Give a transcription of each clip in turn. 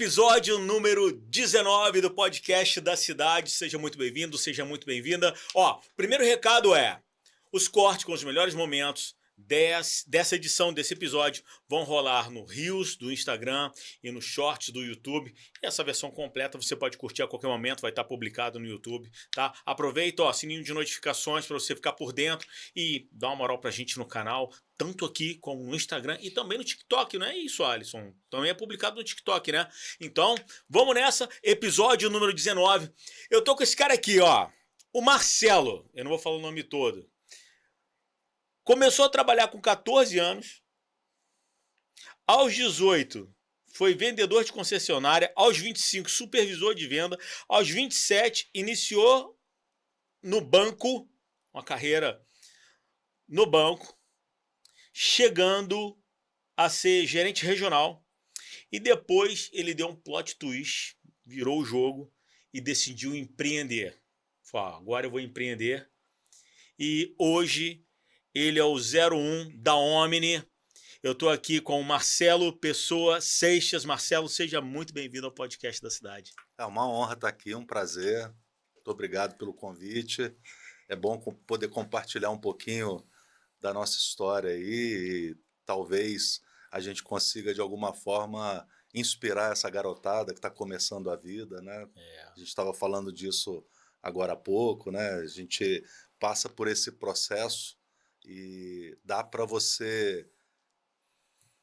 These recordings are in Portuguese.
Episódio número 19 do podcast da cidade. Seja muito bem-vindo, seja muito bem-vinda. Ó, primeiro recado é: os cortes com os melhores momentos dessa edição, desse episódio, vão rolar no Reels do Instagram e no Shorts do YouTube. E essa versão completa você pode curtir a qualquer momento, vai estar publicado no YouTube, tá? Aproveita, ó, sininho de notificações para você ficar por dentro e dá uma moral pra gente no canal, tanto aqui como no Instagram e também no TikTok, não é isso, Alisson? Também é publicado no TikTok, né? Então, vamos nessa, episódio número 19. Eu tô com esse cara aqui, ó, o Marcelo, eu não vou falar o nome todo. Começou a trabalhar com 14 anos, aos 18 foi vendedor de concessionária, aos 25 supervisor de venda, aos 27 iniciou no banco, uma carreira no banco, chegando a ser gerente regional e depois ele deu um plot twist, virou o jogo e decidiu empreender. Falou, agora eu vou empreender e hoje ele é o 01 da Omni. Eu estou aqui com o Marcelo Pessoa Seixas. Marcelo, seja muito bem-vindo ao podcast da cidade. É uma honra estar aqui, um prazer. Muito obrigado pelo convite. É bom poder compartilhar um pouquinho da nossa história aí e talvez a gente consiga, de alguma forma, inspirar essa garotada que está começando a vida, né? A gente estava falando disso agora há pouco, né? A gente passa por esse processo e dá para você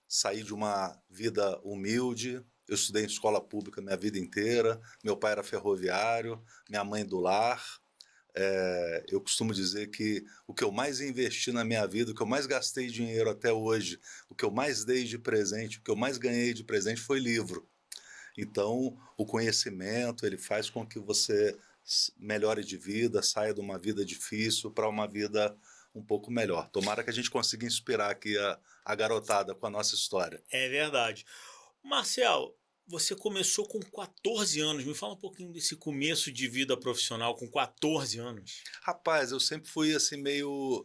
sair de uma vida humilde. Eu estudei em escola pública minha vida inteira, meu pai era ferroviário, minha mãe do lar. Eu costumo dizer que o que eu mais investi na minha vida, o que eu mais gastei dinheiro até hoje, o que eu mais dei de presente, o que eu mais ganhei de presente foi livro. Então, o conhecimento, ele faz com que você melhore de vida, saia de uma vida difícil para uma vida um pouco melhor. Tomara que a gente consiga inspirar aqui a garotada com a nossa história. É verdade. Marcelo, você começou com 14 anos. Me fala um pouquinho desse começo de vida profissional com 14 anos. Rapaz, eu sempre fui assim meio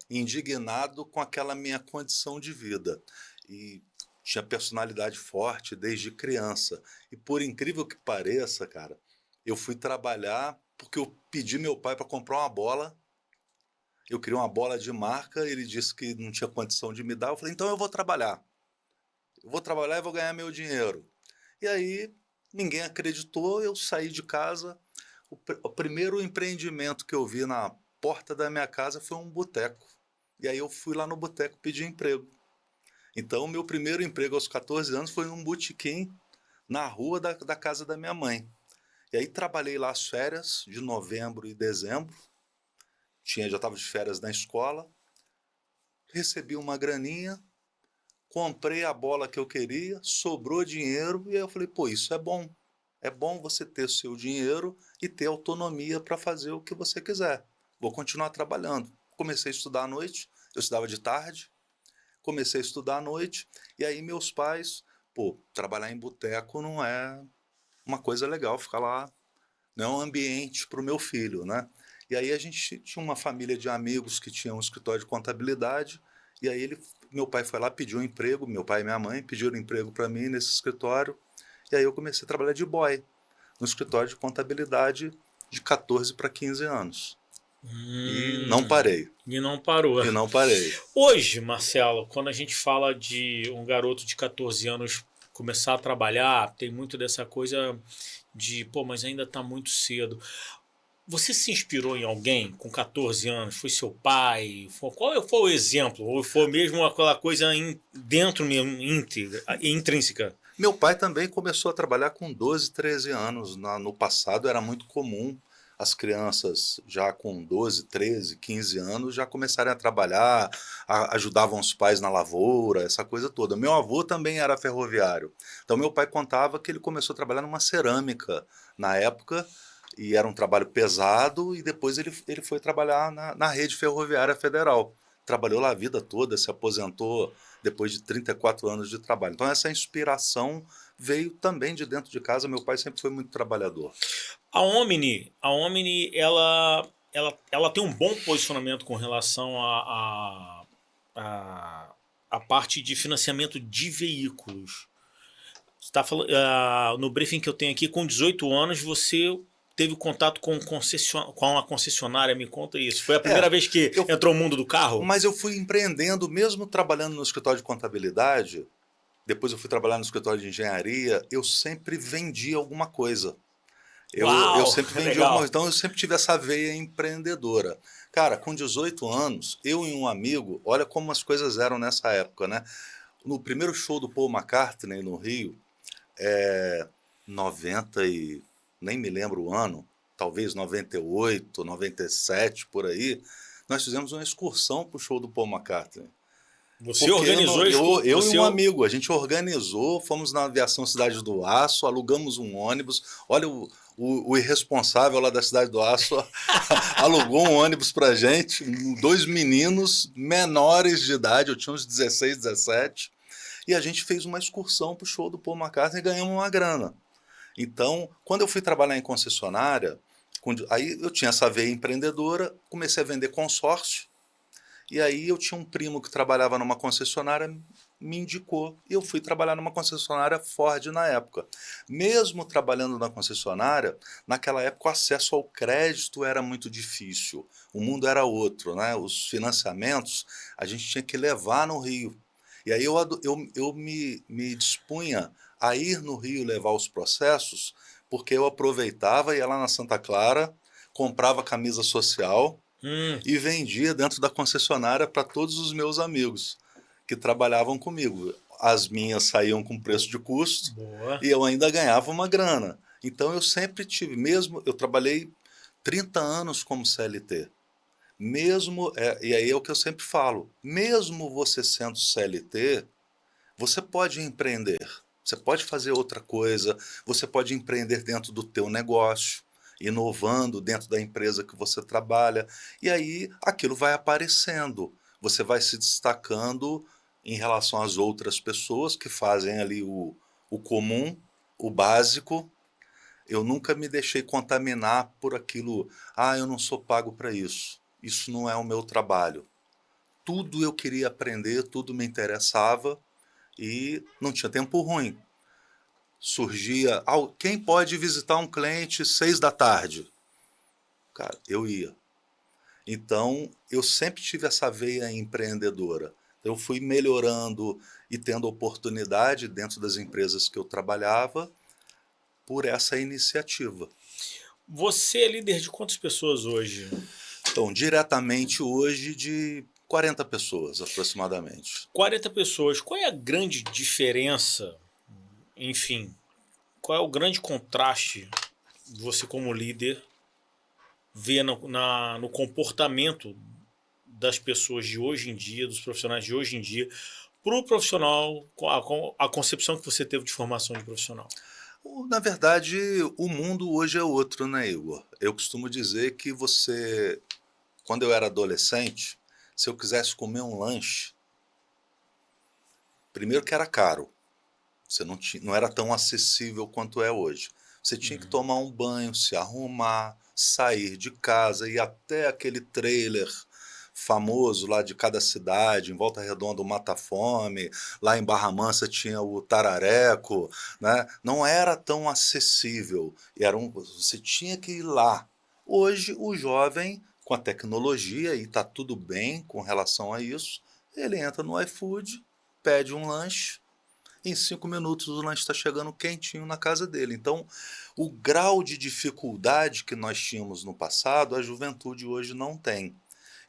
indignado com aquela minha condição de vida. E tinha personalidade forte desde criança. E por incrível que pareça, cara, eu fui trabalhar porque eu pedi meu pai para comprar uma bola. Eu queria uma bola de marca, ele disse que não tinha condição de me dar. Eu falei, então eu vou trabalhar. Eu vou trabalhar e vou ganhar meu dinheiro. E aí ninguém acreditou, eu saí de casa. O primeiro empreendimento que eu vi na porta da minha casa foi um boteco. E aí eu fui lá no boteco pedir emprego. Então o meu primeiro emprego aos 14 anos foi num botequim na rua da casa da minha mãe. E aí trabalhei lá as férias de novembro e dezembro. Já estava de férias na escola. Recebi uma graninha, comprei a bola que eu queria, sobrou dinheiro e aí eu falei, pô, isso é bom. É bom você ter o seu dinheiro e ter autonomia para fazer o que você quiser. Vou continuar trabalhando. Comecei a estudar à noite, eu estudava de tarde, comecei a estudar à noite e aí meus pais, pô, trabalhar em boteco não é uma coisa legal, ficar lá, não é um ambiente para o meu filho, né? E aí a gente tinha uma família de amigos que tinham um escritório de contabilidade e aí meu pai foi lá, pediu um emprego, meu pai e minha mãe pediram emprego para mim nesse escritório e aí eu comecei a trabalhar de boy no escritório de contabilidade de 14 para 15 anos. E não parei. E não parou. E não parei. Hoje, Marcelo, quando a gente fala de um garoto de 14 anos começar a trabalhar, tem muito dessa coisa de, pô, mas ainda está muito cedo. Você se inspirou em alguém com 14 anos? Foi seu pai? Qual foi o exemplo? Ou foi mesmo aquela coisa dentro mesmo, intrínseca? Meu pai também começou a trabalhar com 12, 13 anos. No passado era muito comum as crianças já com 12, 13, 15 anos já começarem a trabalhar, ajudavam os pais na lavoura, essa coisa toda. Meu avô também era ferroviário. Então meu pai contava que ele começou a trabalhar numa cerâmica na época, e era um trabalho pesado, e depois ele foi trabalhar na rede ferroviária federal. Trabalhou lá a vida toda, se aposentou depois de 34 anos de trabalho. Então essa inspiração veio também de dentro de casa. Meu pai sempre foi muito trabalhador. A Omni, ela tem um bom posicionamento com relação a parte de financiamento de veículos. Você tá falando, no briefing que eu tenho aqui, com 18 anos, você teve contato com, com a concessionária. Me conta isso. Foi a primeira É, vez que eu, entrou no mundo do carro? mas eu fui empreendendo, mesmo trabalhando no escritório de contabilidade, depois eu fui trabalhar no escritório de engenharia, eu sempre vendi alguma coisa. Eu Uau, sempre vendi alguma coisa, legal. então eu sempre tive essa veia empreendedora. Cara, com 18 anos, eu e um amigo, olha como as coisas eram nessa época, né? No primeiro show do Paul McCartney no Rio, 90 e nem me lembro o ano, talvez 98, 97 por aí, nós fizemos uma excursão para o show do Paul McCartney. Você Porque organizou isso? eu e Você. um amigo, a gente organizou, fomos na Aviação Cidade do Aço, alugamos um ônibus. Olha, o irresponsável lá da Cidade do Aço alugou um ônibus pra gente, dois meninos menores de idade, eu tinha uns 16, 17, e a gente fez uma excursão pro show do Paul McCartney e ganhamos uma grana. Então, quando eu fui trabalhar em concessionária, aí eu tinha essa veia empreendedora, comecei a vender consórcio, e aí eu tinha um primo que trabalhava numa concessionária, me indicou, e eu fui trabalhar numa concessionária Ford na época. Mesmo trabalhando na concessionária, naquela época o acesso ao crédito era muito difícil, o mundo era outro, né? Os financiamentos a gente tinha que levar no Rio. E aí eu me dispunha a ir no Rio levar os processos, porque eu aproveitava, ia lá na Santa Clara, comprava camisa social, Hum, e vendia dentro da concessionária para todos os meus amigos que trabalhavam comigo. As minhas saíam com preço de custo boa. e eu ainda ganhava uma grana. Então eu sempre tive, mesmo eu trabalhei 30 anos como CLT. Mesmo, e aí é o que eu sempre falo, mesmo você sendo CLT, você pode empreender, você pode fazer outra coisa, você pode empreender dentro do teu negócio, inovando dentro da empresa que você trabalha, e aí aquilo vai aparecendo, você vai se destacando em relação às outras pessoas que fazem ali o comum, o básico. Eu nunca me deixei contaminar por aquilo, eu não sou pago para isso, isso não é o meu trabalho. Tudo eu queria aprender, tudo me interessava, e não tinha tempo ruim. Surgia, quem pode visitar um cliente 6 da tarde? Cara, eu ia. Então, eu sempre tive essa veia empreendedora. Eu fui melhorando e tendo oportunidade dentro das empresas que eu trabalhava por essa iniciativa. Você é líder de quantas pessoas hoje? Então, diretamente hoje de 40 pessoas aproximadamente. 40 pessoas. Qual é a grande diferença? Enfim, qual é o grande contraste você como líder vê no comportamento das pessoas de hoje em dia, dos profissionais de hoje em dia, para o profissional, com a concepção que você teve de formação de profissional? Na verdade, o mundo hoje é outro, né, Igor? Eu costumo dizer que quando eu era adolescente, se eu quisesse comer um lanche, primeiro que era caro, você não era tão acessível quanto é hoje. Você tinha que Uhum. tomar um banho, se arrumar, sair de casa, ir até aquele trailer famoso lá de cada cidade, em Volta Redonda o Mata Fome, lá em Barra Mansa tinha o Tarareco, né? Não era tão acessível, você tinha que ir lá. Hoje o jovem, com a tecnologia, e está tudo bem com relação a isso, ele entra no iFood, pede um lanche, em 5 minutos o lanche está chegando quentinho na casa dele. Então, o grau de dificuldade que nós tínhamos no passado, a juventude hoje não tem.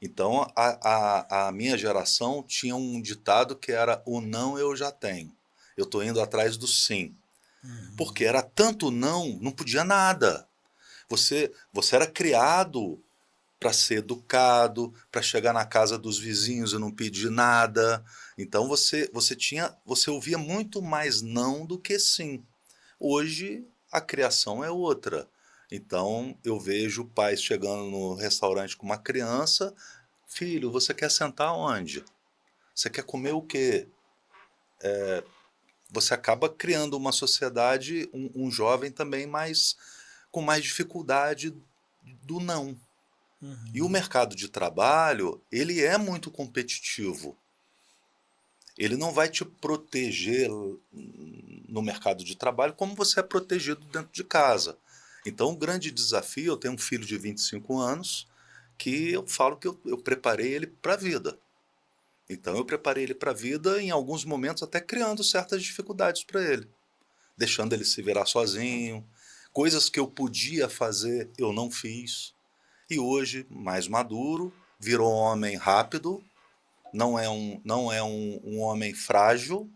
Então, a minha geração tinha um ditado que era: o não eu já tenho. Eu estou indo atrás do sim. Porque Uhum. era tanto não, não podia nada. Você era criado para ser educado, para chegar na casa dos vizinhos e não pedir nada. Então você ouvia muito mais não do que sim. Hoje a criação é outra. Então eu vejo pais chegando no restaurante com uma criança: filho, você quer sentar onde? Você quer comer o quê? Você acaba criando uma sociedade, um jovem também com mais dificuldade do não. E o Uhum. mercado de trabalho, ele é muito competitivo. Ele não vai te proteger no mercado de trabalho como você é protegido dentro de casa. Então, o grande desafio, eu tenho um filho de 25 anos, que eu falo que eu preparei ele para a vida. Então, eu preparei ele para a vida, em alguns momentos até criando certas dificuldades para ele, deixando ele se virar sozinho, coisas que eu podia fazer, eu não fiz. E hoje, mais maduro, virou um homem rápido, não é um homem frágil,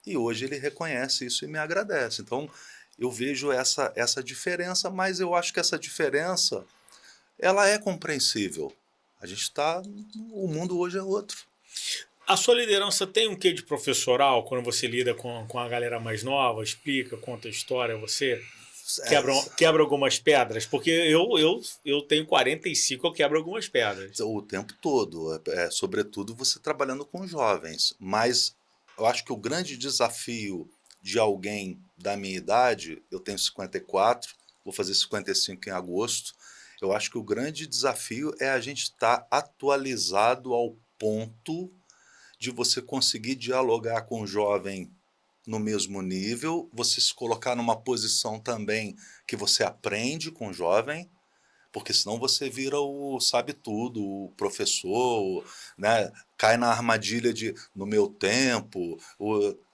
e hoje ele reconhece isso e me agradece. Então, eu vejo essa diferença, mas eu acho que essa diferença, ela é compreensível. A gente está... O mundo hoje é outro. A sua liderança tem um quê de professoral quando você lida com a galera mais nova, explica, conta história, você quebra algumas pedras? Porque eu tenho 45, eu quebro algumas pedras. O tempo todo, sobretudo você trabalhando com jovens. Mas eu acho que o grande desafio de alguém da minha idade, eu tenho 54, vou fazer 55 em agosto, eu acho que o grande desafio é a gente estar atualizado ao ponto de você conseguir dialogar com o jovem no mesmo nível, você se colocar numa posição também que você aprende com o jovem, porque senão você vira o sabe tudo, o professor, né? Cai na armadilha de no meu tempo.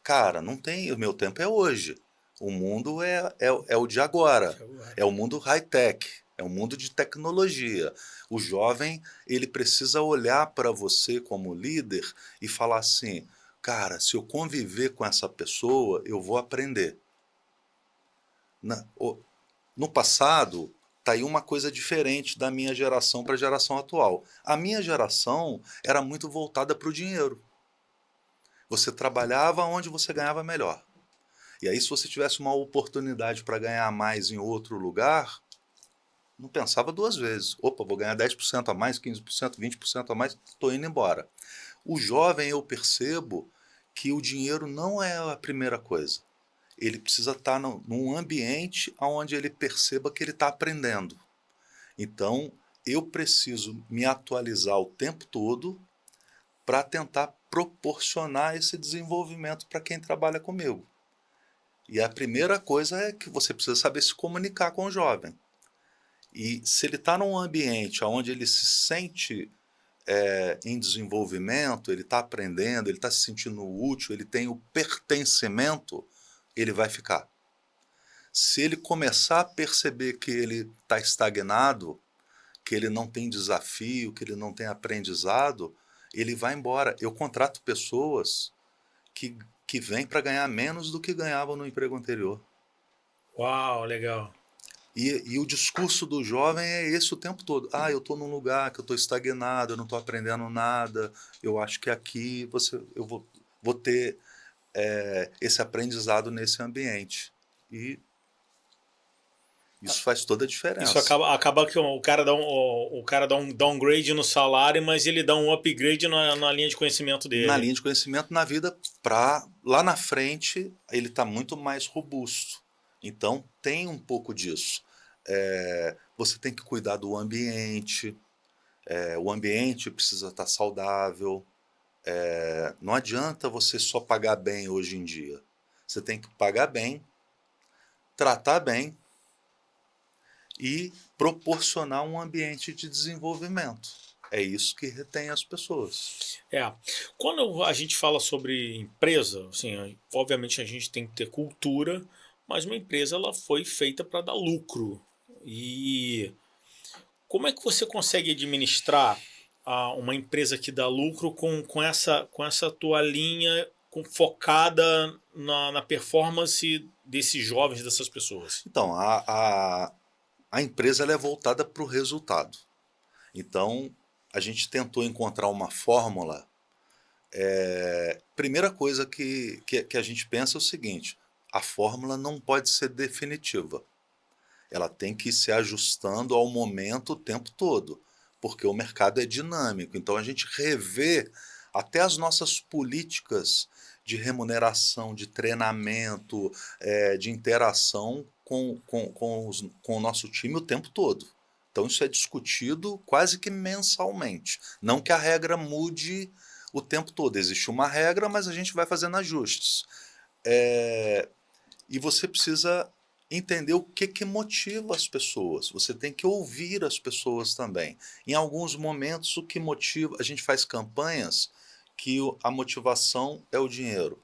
Cara, não tem, o meu tempo é hoje. O mundo é o de agora. É o mundo high-tech, é o mundo de tecnologia. O jovem, ele precisa olhar para você como líder e falar assim, cara, se eu conviver com essa pessoa, eu vou aprender. No passado, está aí uma coisa diferente da minha geração para a geração atual. A minha geração era muito voltada para o dinheiro. Você trabalhava onde você ganhava melhor. E aí, se você tivesse uma oportunidade para ganhar mais em outro lugar, não pensava duas vezes. Opa, vou ganhar 10% a mais, 15%, 20% a mais, estou indo embora. O jovem, eu percebo que o dinheiro não é a primeira coisa. Ele precisa estar num ambiente onde ele perceba que ele está aprendendo. Então, eu preciso me atualizar o tempo todo para tentar proporcionar esse desenvolvimento para quem trabalha comigo. E a primeira coisa é que você precisa saber se comunicar com o jovem. E se ele está num ambiente onde ele se sente em desenvolvimento, ele está aprendendo, ele está se sentindo útil, ele tem o pertencimento, ele vai ficar. Se ele começar a perceber que ele está estagnado, que ele não tem desafio, que ele não tem aprendizado, ele vai embora. Eu contrato pessoas que vêm para ganhar menos do que ganhavam no emprego anterior. Uau, legal. E o discurso do jovem é esse o tempo todo. Ah, eu estou num lugar que eu estou estagnado, eu não estou aprendendo nada, eu acho que aqui eu vou ter esse aprendizado nesse ambiente. E isso faz toda a Isso diferença. acaba que o cara dá um downgrade no salário, mas ele dá um upgrade na linha de conhecimento Na dele. linha de conhecimento, na vida, para lá na frente, ele está muito mais robusto. Então, tem um pouco disso. Você tem que cuidar do ambiente, o ambiente precisa estar saudável. Não adianta você só pagar bem hoje em dia. Você tem que pagar bem, tratar bem e proporcionar um ambiente de desenvolvimento. É isso que retém as pessoas. Quando a gente fala sobre empresa, assim, obviamente a gente tem que ter cultura, mas uma empresa ela foi feita para dar lucro. E como é que você consegue administrar uma empresa que dá lucro com essa tua linha focada na performance desses jovens, dessas pessoas? Então, a empresa ela é voltada para o resultado. Então, a gente tentou encontrar uma fórmula. Primeira coisa que a gente pensa é o seguinte: a fórmula não pode ser definitiva. Ela tem que ir se ajustando ao momento o tempo todo, porque o mercado é dinâmico. Então, a gente revê até as nossas políticas de remuneração, de treinamento, de interação com o nosso time o tempo todo. Então, isso é discutido quase que mensalmente. Não que a regra mude o tempo todo. Existe uma regra, mas a gente vai fazendo ajustes. E você precisa entender o que motiva as pessoas. Você tem que ouvir as pessoas também. Em alguns momentos, o que motiva... A gente faz campanhas que a motivação é o dinheiro.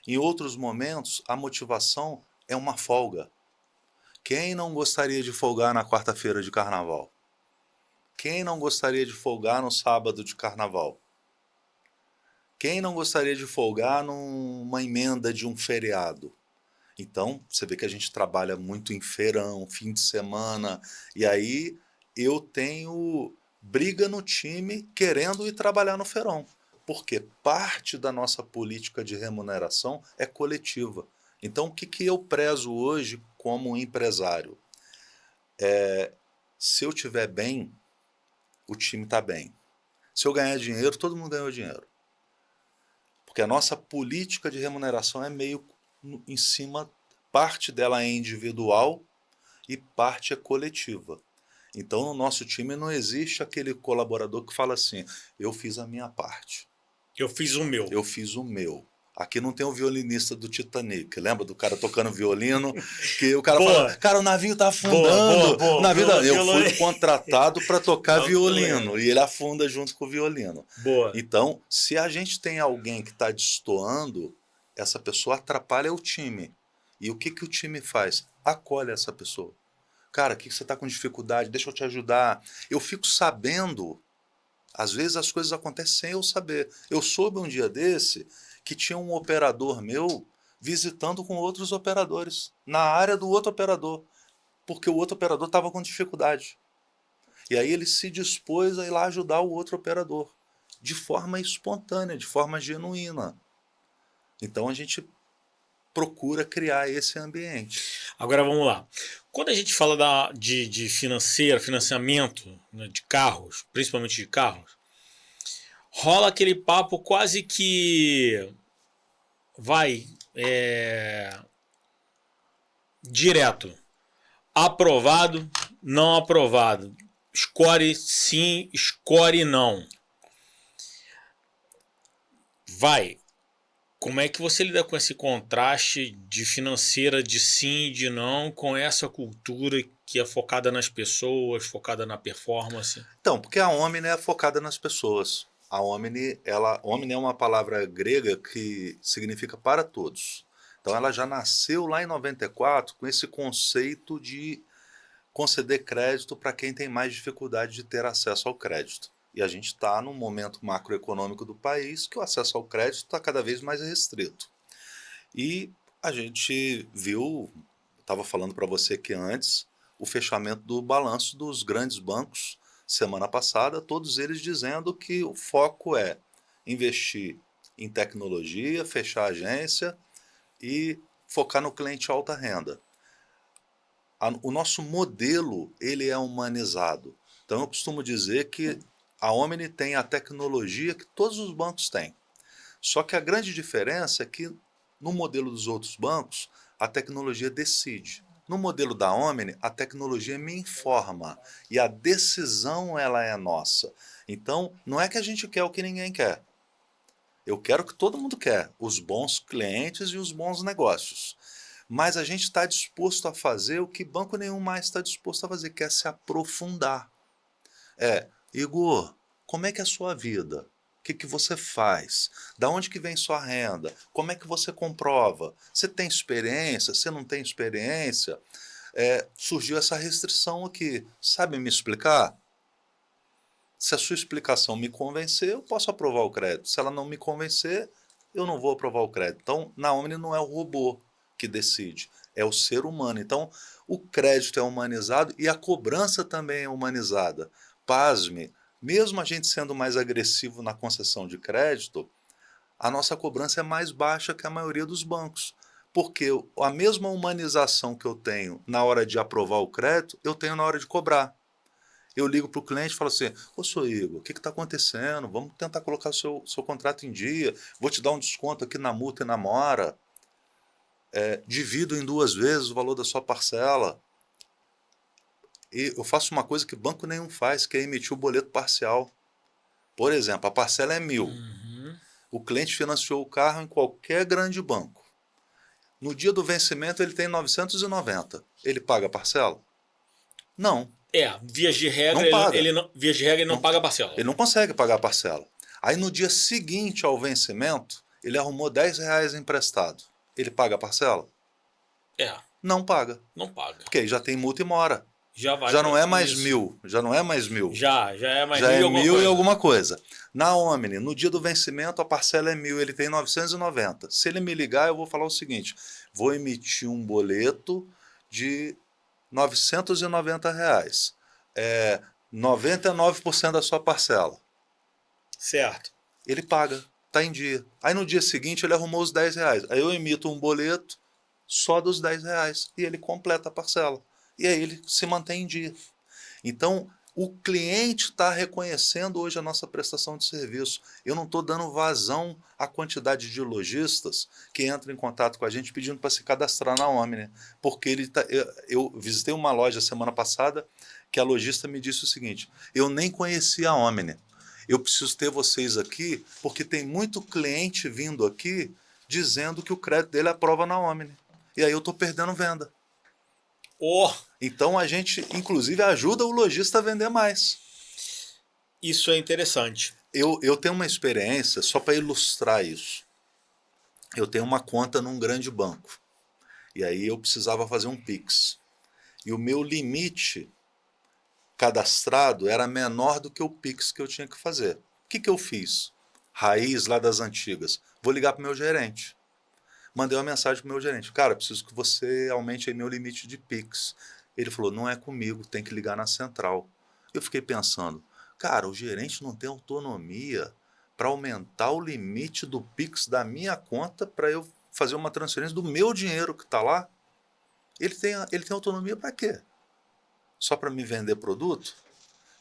Em outros momentos, a motivação é uma folga. Quem não gostaria de folgar na quarta-feira de carnaval? Quem não gostaria de folgar no sábado de carnaval? Quem não gostaria de folgar numa emenda de um feriado? Então, você vê que a gente trabalha muito em feirão, fim de semana, e aí eu tenho briga no time querendo ir trabalhar no feirão, porque parte da nossa política de remuneração é coletiva. Então, o que eu prezo hoje como empresário? Se eu estiver bem, o time está bem. Se eu ganhar dinheiro, todo mundo ganhou dinheiro. Porque a nossa política de remuneração é meio em cima, parte dela é individual e parte é coletiva. Então, no nosso time não existe aquele colaborador que fala assim, eu fiz a minha parte. Eu fiz o meu. Eu fiz o meu. Aqui não tem o violinista do Titanic. Lembra do cara tocando violino? Que o cara fala, cara, o navio tá afundando. O navio Eu fui contratado para tocar violino. E ele afunda junto com o violino. Boa. Então, se a gente tem alguém que está destoando, essa pessoa atrapalha o time. E o que o time faz? Acolhe essa pessoa. Cara, aqui você está com dificuldade, deixa eu te ajudar. Eu fico sabendo, às vezes as coisas acontecem sem eu saber. Eu soube um dia desse que tinha um operador meu visitando com outros operadores, na área do outro operador, porque o outro operador estava com dificuldade. E aí ele se dispôs a ir lá ajudar o outro operador, de forma espontânea, de forma genuína. Então a gente procura criar esse ambiente. Agora vamos lá. Quando a gente fala de financiamento, né, de carros, principalmente de carros, rola aquele papo quase que direto. Aprovado, não aprovado. Score sim, score não. Como é que você lida com esse contraste de financeira de sim e de não, com essa cultura que é focada nas pessoas, focada na performance? Então, porque a Omni é focada nas pessoas. A Omni é uma palavra grega que significa para todos. Então ela já nasceu lá em 94 com esse conceito de conceder crédito para quem tem mais dificuldade de ter acesso ao crédito. E a gente está num momento macroeconômico do país que o acesso ao crédito está cada vez mais restrito. E a gente viu, estava falando para você que antes, o fechamento do balanço dos grandes bancos semana passada, todos eles dizendo que o foco é investir em tecnologia, fechar a agência e focar no cliente alta renda. O nosso modelo ele é humanizado. Então eu costumo dizer que a Omni tem a tecnologia que todos os bancos têm. Só que a grande diferença é que no modelo dos outros bancos, a tecnologia decide. No modelo da Omni, a tecnologia me informa e a decisão ela é nossa. Então, não é que a gente quer o que ninguém quer. Eu quero o que todo mundo quer, os bons clientes e os bons negócios. Mas a gente está disposto a fazer o que banco nenhum mais está disposto a fazer, que é se aprofundar. Igor, como é que é a sua vida? O que você faz? Da onde que vem sua renda? Como é que você comprova? Você tem experiência? Você não tem experiência? Surgiu essa restrição aqui. Sabe me explicar? Se a sua explicação me convencer, eu posso aprovar o crédito. Se ela não me convencer, eu não vou aprovar o crédito. Então, na Omni não é o robô que decide, é o ser humano. Então, o crédito é humanizado e a cobrança também é humanizada. Pasme, mesmo a gente sendo mais agressivo na concessão de crédito, a nossa cobrança é mais baixa que a maioria dos bancos. Porque a mesma humanização que eu tenho na hora de aprovar o crédito, eu tenho na hora de cobrar. Eu ligo para o cliente e falo assim, seu Igor, o que está acontecendo? Vamos tentar colocar seu contrato em dia, vou te dar um desconto aqui na multa e na mora, divido em 2 vezes o valor da sua parcela. E eu faço uma coisa que banco nenhum faz, que é emitir o boleto parcial. Por exemplo, a parcela é 1.000. O cliente financiou o carro em qualquer grande banco. No dia do vencimento ele tem 990. Ele paga a parcela? Não, Vias de não regra, paga. vias de regra, ele não paga a parcela. Ele não consegue pagar a parcela. Aí no dia seguinte ao vencimento, ele arrumou R$ 10 emprestado. Ele paga a parcela? Não paga. Não paga. Porque aí já tem multa e mora. Já vai. Já não é mais isso. 1.000. Já não é mais 1.000. Já é mais Já é 1.000 e coisa. alguma coisa. Na Omni, no dia do vencimento, a parcela é 1.000, ele tem 990. Se ele me ligar, eu vou falar o seguinte: vou emitir um boleto de R$ 990. 99% da sua parcela. Certo. Ele paga, está em dia. Aí no dia seguinte ele arrumou os R$ 10. Aí eu emito um boleto só dos R$ 10 e ele completa a parcela. E aí ele se mantém em dia. Então, o cliente está reconhecendo hoje a nossa prestação de serviço. Eu não estou dando vazão à quantidade de lojistas que entram em contato com a gente pedindo para se cadastrar na Omni. Porque eu visitei uma loja semana passada que a lojista me disse o seguinte: eu nem conhecia a Omni. Eu preciso ter vocês aqui porque tem muito cliente vindo aqui dizendo que o crédito dele aprova na Omni. E aí eu estou perdendo venda. Então a gente, inclusive, ajuda o lojista a vender mais. Isso é interessante. Eu tenho uma experiência, só para ilustrar isso. Eu tenho uma conta num grande banco. E aí eu precisava fazer um Pix. E o meu limite cadastrado era menor do que o Pix que eu tinha que fazer. O que eu fiz? Raiz lá das antigas. Vou ligar para o meu gerente. Mandei uma mensagem para o meu gerente: cara, preciso que você aumente aí meu limite de Pix. Ele falou: não é comigo, tem que ligar na central. Eu fiquei pensando: cara, o gerente não tem autonomia para aumentar o limite do Pix da minha conta para eu fazer uma transferência do meu dinheiro que está lá? Ele tem autonomia para quê? Só para me vender produto?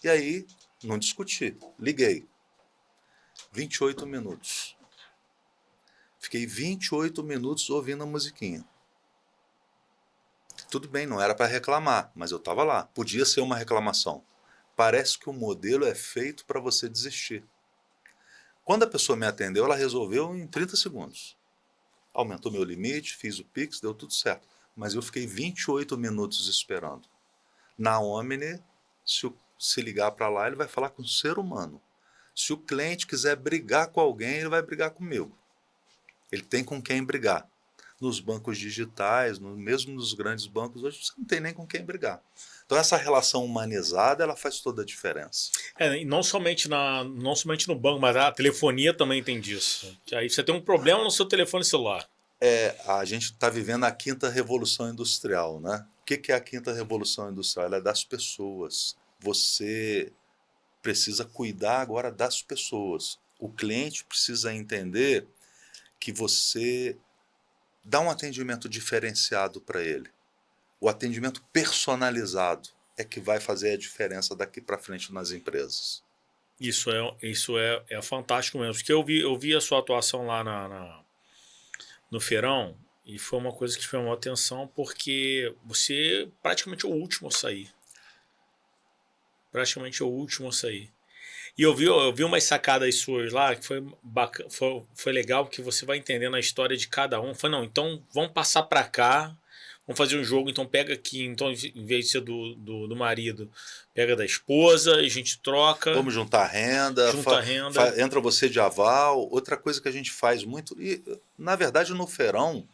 E aí, não discuti. Liguei. 28 minutos. Fiquei 28 minutos ouvindo a musiquinha. Tudo bem, não era para reclamar, mas eu estava lá. Podia ser uma reclamação. Parece que o modelo é feito para você desistir. Quando a pessoa me atendeu, ela resolveu em 30 segundos. Aumentou meu limite, fiz o Pix, deu tudo certo. Mas eu fiquei 28 minutos esperando. Na Omni, se ligar para lá, ele vai falar com o ser humano. Se o cliente quiser brigar com alguém, ele vai brigar comigo. Ele tem com quem brigar. Nos bancos digitais, mesmo nos grandes bancos, hoje você não tem nem com quem brigar. Então essa relação humanizada, ela faz toda a diferença. E não somente no banco, mas a telefonia também tem disso. Aí você tem um problema no seu telefone celular. A gente está vivendo a quinta revolução industrial, né? O que é a quinta revolução industrial? Ela é das pessoas. Você precisa cuidar agora das pessoas. O cliente precisa entender que você dá um atendimento diferenciado para ele. O atendimento personalizado é que vai fazer a diferença daqui para frente nas empresas. Isso é fantástico mesmo. Porque eu vi a sua atuação lá no feirão e foi uma coisa que chamou a atenção porque você praticamente é o último a sair. Praticamente é o último a sair. E eu vi umas sacadas suas lá que foi bacana, foi legal, porque você vai entendendo a história de cada um. Falei, não, então vamos passar para cá, vamos fazer um jogo, então pega aqui, então em vez de ser do marido, pega da esposa, a gente troca. Vamos juntar renda, entra você de aval. Outra coisa que a gente faz muito, e na verdade no feirão,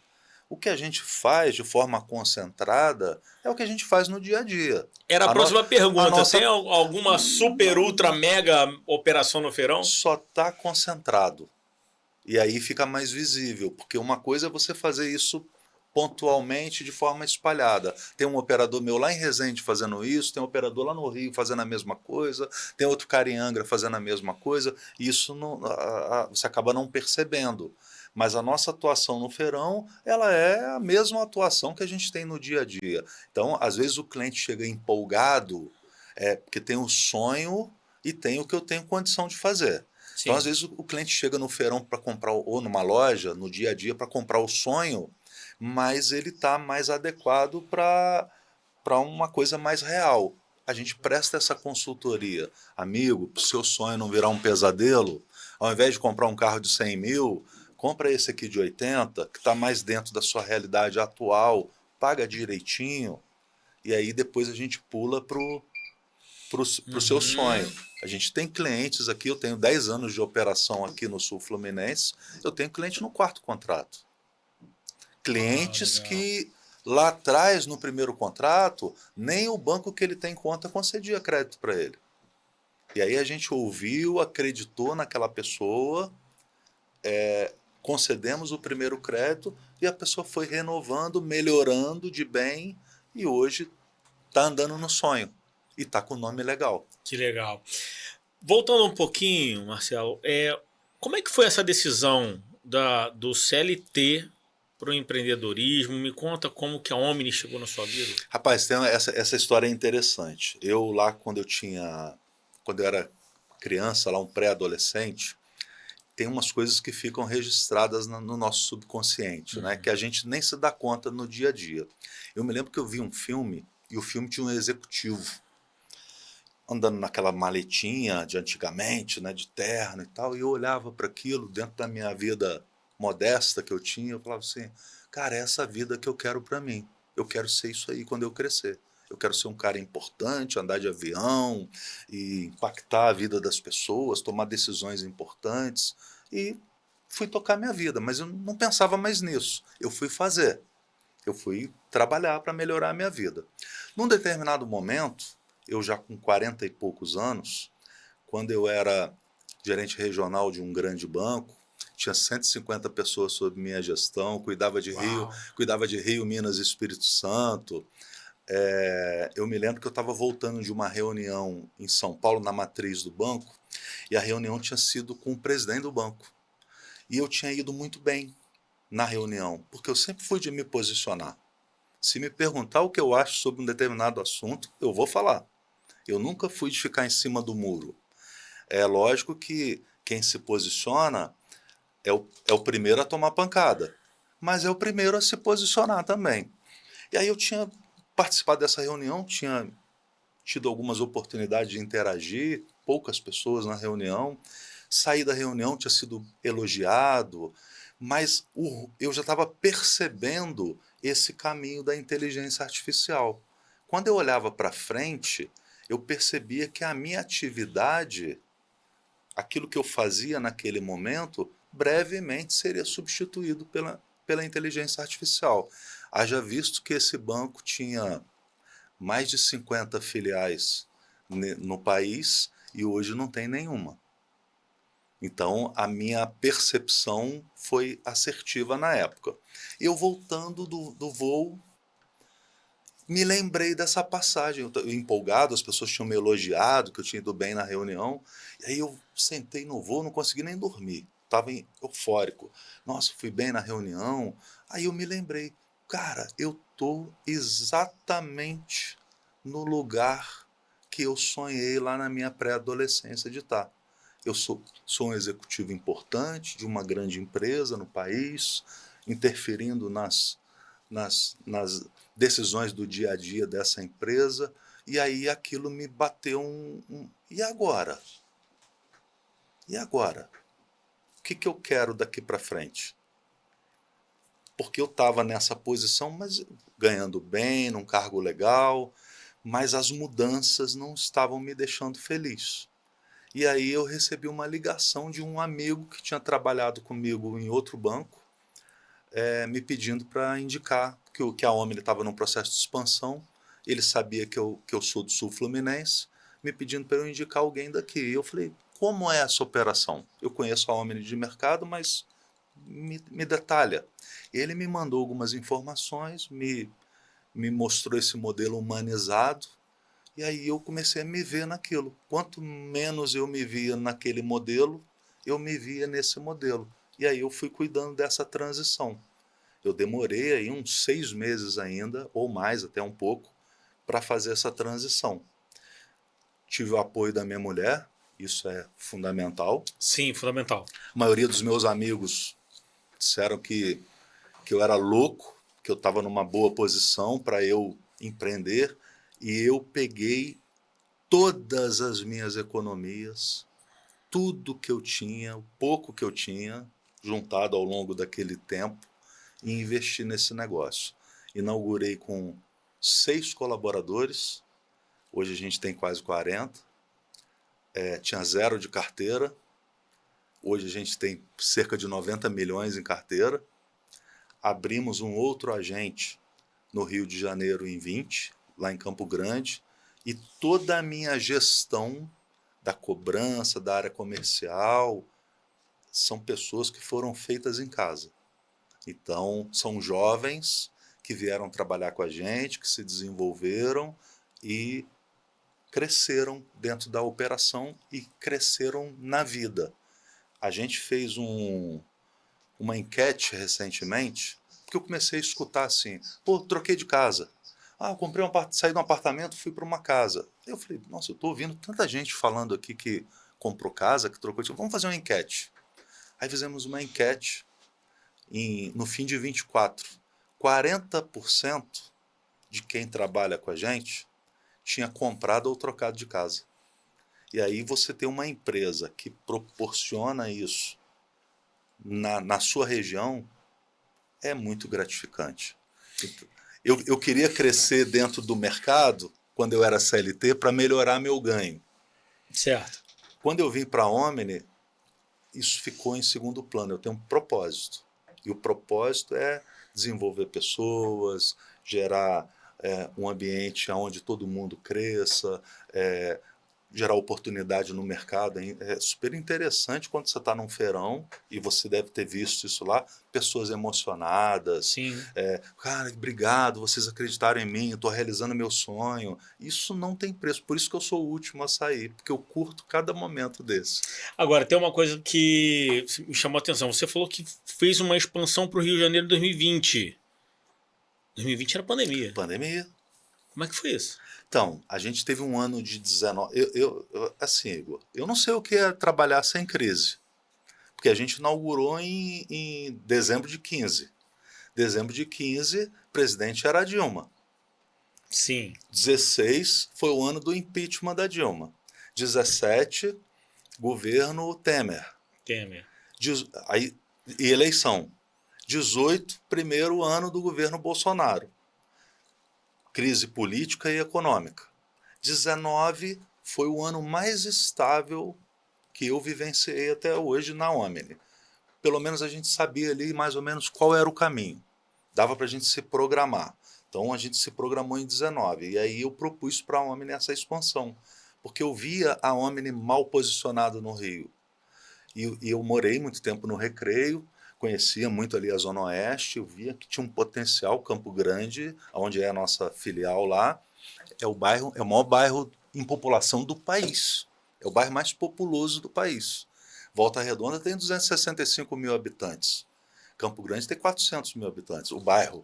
o que a gente faz de forma concentrada é o que a gente faz no dia a dia. Era a próxima pergunta. Tem alguma super, ultra, mega operação no feirão? Só está concentrado. E aí fica mais visível. Porque uma coisa é você fazer isso pontualmente de forma espalhada. Tem um operador meu lá em Resende fazendo isso, tem um operador lá no Rio fazendo a mesma coisa, tem outro cara em Angra fazendo a mesma coisa. E isso você acaba não percebendo. Mas a nossa atuação no feirão, ela é a mesma atuação que a gente tem no dia a dia. Então, às vezes o cliente chega empolgado, porque tem um sonho e tem o que eu tenho condição de fazer. Sim. Então, às vezes o cliente chega no feirão para comprar, ou numa loja, no dia a dia, para comprar o sonho, mas ele está mais adequado para uma coisa mais real. A gente presta essa consultoria. Amigo, para o seu sonho não virar um pesadelo, Ao invés de comprar um carro de 100 mil, compra esse aqui de 80, que está mais dentro da sua realidade atual, paga direitinho, e aí depois a gente pula pro seu sonho. A gente tem clientes aqui, eu tenho 10 anos de operação aqui no Sul Fluminense, eu tenho cliente no quarto contrato. Clientes que lá atrás, no primeiro contrato, nem o banco que ele tem em conta concedia crédito para ele. E aí a gente ouviu, acreditou naquela pessoa, concedemos o primeiro crédito e a pessoa foi renovando, melhorando de bem e hoje está andando no sonho e está com o nome legal. Que legal. Voltando um pouquinho, Marcelo, como é que foi essa decisão do CLT para o empreendedorismo? Me conta como que a Omni chegou na sua vida. Rapaz, essa história é interessante. Eu lá, quando eu era criança, lá um pré-adolescente, tem umas coisas que ficam registradas no nosso subconsciente, né? Que a gente nem se dá conta no dia a dia. Eu me lembro que eu vi um filme, e o filme tinha um executivo andando naquela maletinha de antigamente, né, de terno e tal, e eu olhava para aquilo dentro da minha vida modesta que eu tinha, eu falava assim, cara, é essa vida que eu quero para mim. Eu quero ser isso aí quando eu crescer. Eu quero ser um cara importante, andar de avião e impactar a vida das pessoas, tomar decisões importantes. E fui tocar minha vida, mas eu não pensava mais nisso. Eu fui fazer. Eu fui trabalhar para melhorar a minha vida. Num determinado momento, eu já com 40 e poucos anos, quando eu era gerente regional de um grande banco, tinha 150 pessoas sob minha gestão, cuidava de Rio, Minas e Espírito Santo. Eu me lembro que eu estava voltando de uma reunião em São Paulo, na matriz do banco, e a reunião tinha sido com o presidente do banco. E eu tinha ido muito bem na reunião, porque eu sempre fui de me posicionar. Se me perguntar o que eu acho sobre um determinado assunto, eu vou falar. Eu nunca fui de ficar em cima do muro. É lógico que quem se posiciona é o primeiro a tomar pancada, mas é o primeiro a se posicionar também. E aí eu tinha participado dessa reunião, tinha tido algumas oportunidades de interagir, poucas pessoas na reunião. Saí da reunião, tinha sido elogiado, mas eu já estava percebendo esse caminho da inteligência artificial. Quando eu olhava para frente, eu percebia que a minha atividade, aquilo que eu fazia naquele momento, brevemente seria substituído pela inteligência artificial. Haja visto que esse banco tinha mais de 50 filiais no país e hoje não tem nenhuma. Então, a minha percepção foi assertiva na época. Eu voltando do voo, me lembrei dessa passagem, eu empolgado, as pessoas tinham me elogiado, que eu tinha ido bem na reunião, e aí eu sentei no voo, não consegui nem dormir, estava eufórico. Nossa, fui bem na reunião, aí eu me lembrei, cara, eu estou exatamente no lugar que eu sonhei lá na minha pré-adolescência de estar. Eu sou um executivo importante de uma grande empresa no país, interferindo nas decisões do dia a dia dessa empresa, e aí aquilo me bateu e agora? E agora? O que eu quero daqui para frente? Porque eu estava nessa posição, mas ganhando bem, num cargo legal, mas as mudanças não estavam me deixando feliz. E aí eu recebi uma ligação de um amigo que tinha trabalhado comigo em outro banco, me pedindo para indicar que a Omni estava num processo de expansão. Ele sabia que eu sou do Sul Fluminense, me pedindo para eu indicar alguém daqui. E eu falei, como é essa operação? Eu conheço a Omni de mercado, mas me detalha. Ele me mandou algumas informações, me mostrou esse modelo humanizado, e aí eu comecei a me ver naquilo. Quanto menos eu me via naquele modelo, eu me via nesse modelo. E aí eu fui cuidando dessa transição. Eu demorei aí uns 6 meses ainda, ou mais, até um pouco, para fazer essa transição. Tive o apoio da minha mulher, isso é fundamental. Sim, fundamental. A maioria dos meus amigos disseram que eu era louco, que eu estava numa boa posição para eu empreender, e eu peguei todas as minhas economias, tudo que eu tinha, o pouco que eu tinha, juntado ao longo daquele tempo, e investi nesse negócio. Inaugurei com 6 colaboradores, hoje a gente tem quase 40, tinha 0 de carteira, hoje a gente tem cerca de 90 milhões em carteira. Abrimos um outro agente no Rio de Janeiro em 20, lá em Campo Grande, e toda a minha gestão da cobrança, da área comercial, são pessoas que foram feitas em casa. Então, são jovens que vieram trabalhar com a gente, que se desenvolveram e cresceram dentro da operação e cresceram na vida. A gente fez uma enquete recentemente, porque eu comecei a escutar assim, pô, troquei de casa. Ah, eu comprei saí de um apartamento, fui para uma casa. Eu falei, nossa, eu estou ouvindo tanta gente falando aqui que comprou casa, que trocou de casa. Vamos fazer uma enquete. Aí fizemos uma enquete no fim de 24. 40% de quem trabalha com a gente tinha comprado ou trocado de casa. E aí você tem uma empresa que proporciona isso na sua região, é muito gratificante. Eu queria crescer dentro do mercado, quando eu era CLT, para melhorar meu ganho. Certo. Quando eu vim para a Omni, isso ficou em segundo plano. Eu tenho um propósito. E o propósito é desenvolver pessoas, gerar um ambiente onde todo mundo cresça, gerar oportunidade no mercado. É super interessante quando você está num feirão, e você deve ter visto isso lá, pessoas emocionadas. Sim. Cara, obrigado, vocês acreditaram em mim, eu estou realizando meu sonho. Isso não tem preço, por isso que eu sou o último a sair, porque eu curto cada momento desse. Agora, tem uma coisa que me chamou a atenção. Você falou que fez uma expansão para o Rio de Janeiro em 2020. 2020 era pandemia. Pandemia. Como é que foi isso? Então, a gente teve um ano de 19... assim, Igor, eu não sei o que é trabalhar sem crise, porque a gente inaugurou em dezembro de 15. Dezembro de 15, presidente era a Dilma. Sim. 16 foi o ano do impeachment da Dilma. 17, governo Temer. Aí, e eleição. 18, primeiro ano do governo Bolsonaro. Crise política e econômica. 19 foi o ano mais estável que eu vivenciei até hoje na Omni. Pelo menos a gente sabia ali mais ou menos qual era o caminho. Dava para a gente se programar. Então a gente se programou em 19. E aí eu propus para a Omni essa expansão. Porque eu via a Omni mal posicionada no Rio. E eu morei muito tempo no Recreio, conhecia muito ali a Zona Oeste, eu via que tinha um potencial. Campo Grande, onde é a nossa filial lá, é o maior bairro em população do país. É o bairro mais populoso do país. Volta Redonda tem 265 mil habitantes. Campo Grande tem 400 mil habitantes, o bairro.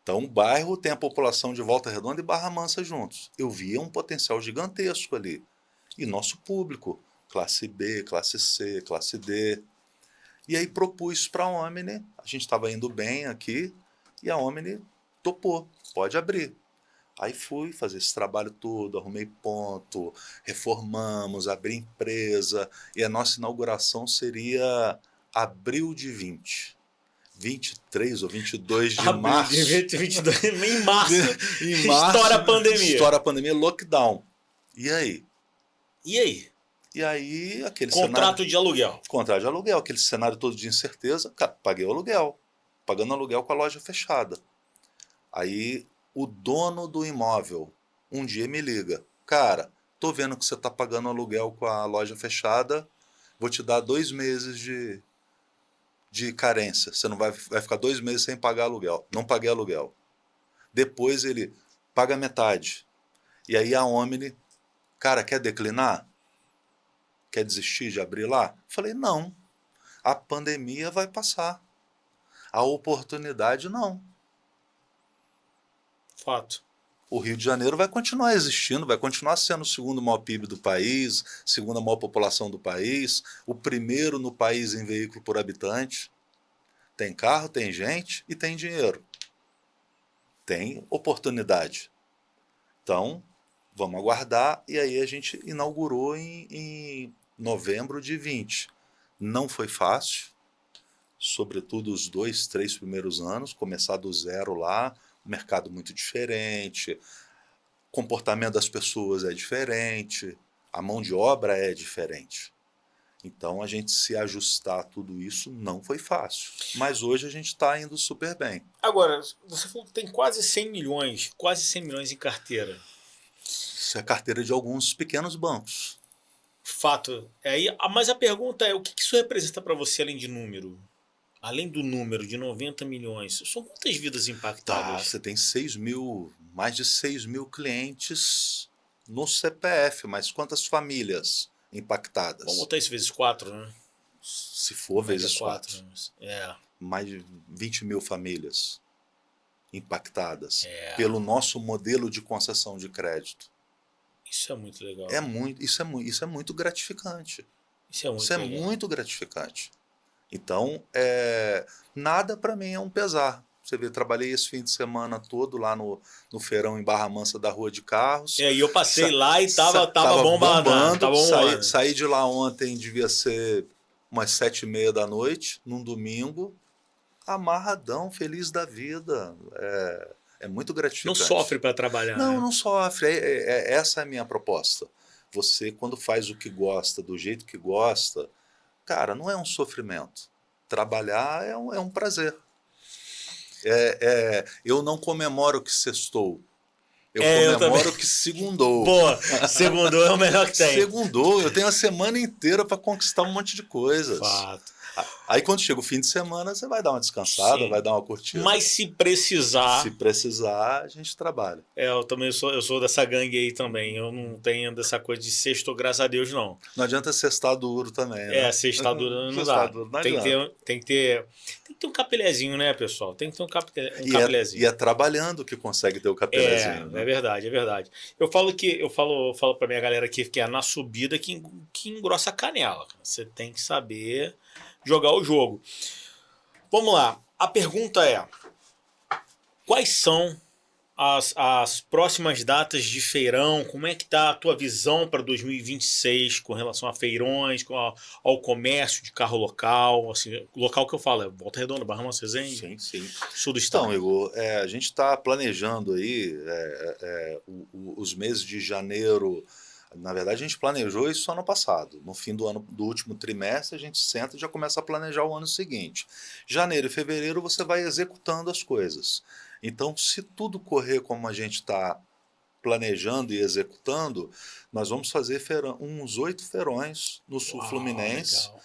Então, o bairro tem a população de Volta Redonda e Barra Mansa juntos. Eu via um potencial gigantesco ali. E nosso público, classe B, classe C, classe D. E aí propus para a Omni, a gente estava indo bem aqui, e a Omni topou, pode abrir. Aí fui fazer esse trabalho todo, arrumei ponto, reformamos, abri empresa, e a nossa inauguração seria abril de 20. 23 ou 22 de março. Abril de 2022, em março. Em março, estoura a pandemia. Estoura a pandemia, lockdown. E aí? E aí? E aí, aquele Contrato cenário... de aluguel. Contrato de aluguel, aquele cenário todo de incerteza. Cara, paguei o aluguel. Pagando aluguel com a loja fechada. Aí, o dono do imóvel, um dia me liga. Cara, tô vendo que você tá pagando aluguel com a loja fechada, vou te dar 2 meses de carência. Você não vai ficar 2 meses sem pagar aluguel. Não paguei aluguel. Depois ele paga metade. E aí a Omni, cara, quer declinar? Quer desistir de abrir lá? Falei, não. A pandemia vai passar. A oportunidade, não. Fato. O Rio de Janeiro vai continuar existindo, vai continuar sendo o segundo maior PIB do país, segunda maior população do país, o primeiro no país em veículo por habitante. Tem carro, tem gente e tem dinheiro. Tem oportunidade. Então, vamos aguardar. E aí a gente inaugurou em novembro de 20. Não foi fácil, sobretudo os 2, 3 primeiros anos, começar do zero lá, mercado muito diferente, comportamento das pessoas é diferente, a mão de obra é diferente. Então, a gente se ajustar a tudo isso não foi fácil. Mas hoje a gente está indo super bem. Agora, você falou que tem quase 100 milhões em carteira. Isso é carteira de alguns pequenos bancos. Fato. Mas a pergunta é, o que isso representa para você além de número? Além do número de 90 milhões, são quantas vidas Tá, impactadas? você tem 6 mil, mais de 6 mil clientes no CPF, mas quantas famílias impactadas? Vamos botar isso vezes 4, né? Se for vezes 4. Né? É. Mais de 20 mil famílias impactadas É. pelo nosso modelo de concessão de crédito. Isso é muito legal. Isso é muito gratificante. Isso é muito Isso é legal. muito gratificante. Então, nada para mim é um pesar. Você vê, trabalhei esse fim de semana todo lá no feirão em Barra Mansa da Rua de Carros. E eu passei lá e tava bombando. Saí de lá ontem, devia ser umas 7h30 da noite, num domingo, amarradão, feliz da vida. É muito gratificante. Não sofre para trabalhar. Não, né? não sofre. Essa é a minha proposta. Você, quando faz o que gosta, do jeito que gosta, cara, não é um sofrimento. Trabalhar é um prazer. Eu não comemoro que sextou. Eu comemoro que segundou. Pô, segundou é o melhor que tem. Segundou, eu tenho a semana inteira para conquistar um monte de coisas. Fato. Aí quando chega o fim de semana, você vai dar uma descansada, Sim. vai dar uma curtida. Mas se precisar... Se precisar, a gente trabalha. Eu também sou dessa gangue aí também. Eu não tenho dessa coisa de sexto, graças a Deus, não. Não adianta sextar duro também, né? Sextar duro não dá. Tem que ter um capilézinho, né, pessoal? Tem que ter um capilézinho. E é trabalhando que consegue ter o capilézinho. É verdade, é verdade. Eu falo pra minha galera aqui que é na subida que engrossa a canela. Você tem que saber jogar o jogo. Vamos lá. A pergunta é: quais são as próximas datas de feirão? Como é que tá a tua visão para 2026 com relação a feirões, ao comércio de carro local? Assim, local que eu falo é Volta Redonda, Barra Mansa, Resende? Sim. Sul do estado. Então, Igor, a gente está planejando aí os meses de janeiro. Na verdade, a gente planejou isso ano passado. No fim do último trimestre, a gente senta e já começa a planejar o ano seguinte. Janeiro e fevereiro, você vai executando as coisas. Então, se tudo correr como a gente está planejando e executando, nós vamos fazer uns 8 feirões no Sul Fluminense. Legal.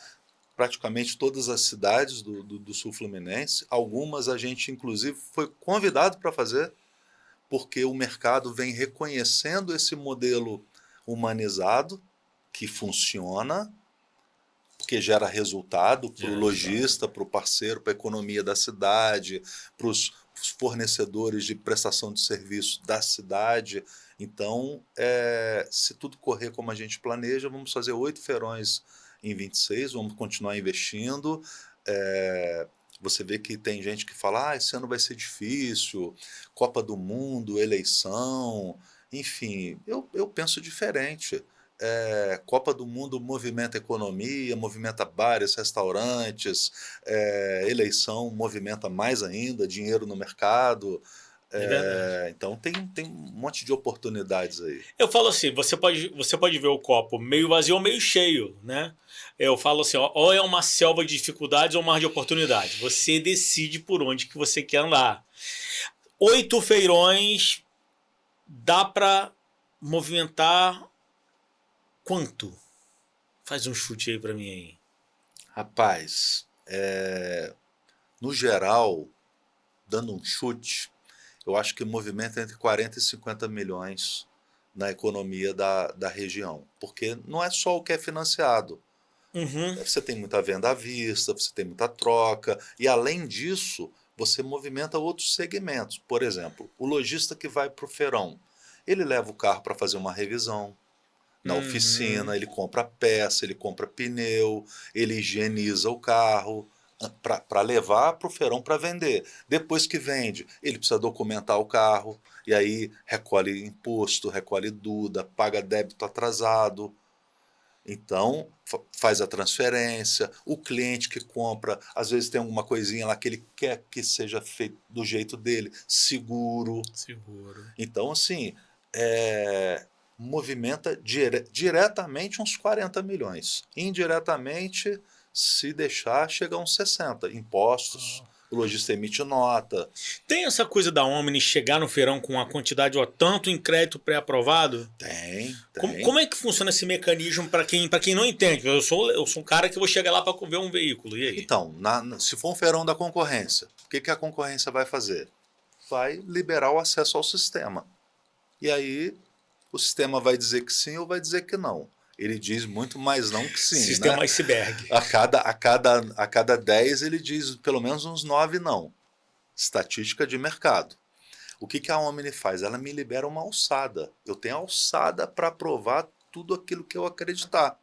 Praticamente todas as cidades do Sul Fluminense. Algumas a gente, inclusive, foi convidado para fazer, porque o mercado vem reconhecendo esse modelo humanizado, que funciona, porque gera resultado para o lojista, para o parceiro, para a economia da cidade, para os fornecedores de prestação de serviço da cidade. Então, se tudo correr como a gente planeja, vamos fazer 8 feirões em 26, vamos continuar investindo. Você vê que tem gente que fala, esse ano vai ser difícil, Copa do Mundo, eleição, enfim, eu penso diferente. Copa do Mundo movimenta a economia, movimenta bares, restaurantes, eleição movimenta mais ainda, dinheiro no mercado. Então tem um monte de oportunidades aí. Eu falo assim, você pode ver o copo meio vazio ou meio cheio, né? Eu falo assim, ou é uma selva de dificuldades ou um mar de oportunidades. Você decide por onde que você quer andar. 8 feirões, dá para movimentar quanto? Faz um chute aí para mim aí. Rapaz, no geral, dando um chute, eu acho que movimenta entre 40 e 50 milhões na economia da região. Porque não é só o que é financiado. Uhum. Você tem muita venda à vista, você tem muita troca, e além disso, você movimenta outros segmentos. Por exemplo, o lojista que vai para o feirão, ele leva o carro para fazer uma revisão na oficina, ele compra peça, ele compra pneu, ele higieniza o carro para levar para o feirão para vender. Depois que vende, ele precisa documentar o carro, e aí recolhe imposto, recolhe DUDA, paga débito atrasado. Então, faz a transferência, o cliente que compra, às vezes tem alguma coisinha lá que ele quer que seja feito do jeito dele, seguro. Seguro. Então, assim, movimenta diretamente uns 40 milhões. Indiretamente, se deixar, chega a uns 60. Impostos, o lojista emite nota. Tem essa coisa da Omni chegar no feirão com a quantidade, ó, tanto em crédito pré-aprovado? Tem. Como é que funciona esse mecanismo para quem não entende? Eu sou um cara que vou chegar lá para ver um veículo, e aí? Então, se for um feirão da concorrência, o que a concorrência vai fazer? Vai liberar o acesso ao sistema. E aí, o sistema vai dizer que sim ou vai dizer que não. Ele diz muito mais não que sim, Sistema né? iceberg. A cada 10 ele diz pelo menos uns 9 não. Estatística de mercado. O que a Omni faz? Ela me libera uma alçada. Eu tenho alçada para aprovar tudo aquilo que eu acreditar.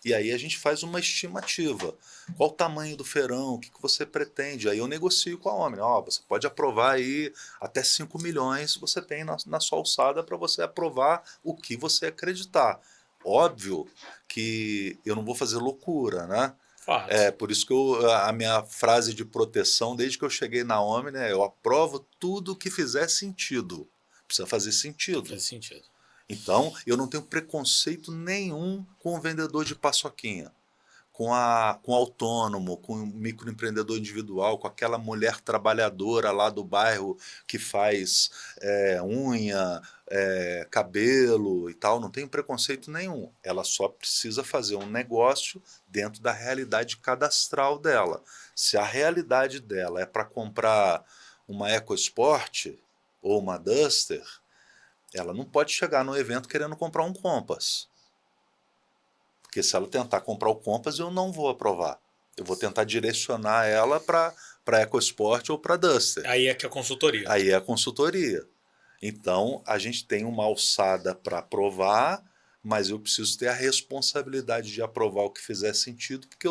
E aí a gente faz uma estimativa. Qual o tamanho do feirão? O que você pretende? Aí eu negocio com a Omni. Você pode aprovar aí até 5 milhões, você tem na sua alçada para você aprovar o que você acreditar. Óbvio que eu não vou fazer loucura, né? Fato. Por isso que a minha frase de proteção, desde que eu cheguei na Omni, eu aprovo tudo que fizer sentido. Precisa fazer sentido. Faz sentido. Então, eu não tenho preconceito nenhum com o vendedor de paçoquinha, com o autônomo, com o microempreendedor individual, com aquela mulher trabalhadora lá do bairro que faz unha, cabelo e tal. Não tenho preconceito nenhum. Ela só precisa fazer um negócio dentro da realidade cadastral dela. Se a realidade dela é para comprar uma EcoSport ou uma Duster, ela não pode chegar no evento querendo comprar um Compass. Porque se ela tentar comprar o Compass, eu não vou aprovar. Eu vou tentar direcionar ela para EcoSport ou para Duster. Aí é que é a consultoria. Aí é a consultoria. Então, a gente tem uma alçada para aprovar, mas eu preciso ter a responsabilidade de aprovar o que fizer sentido, porque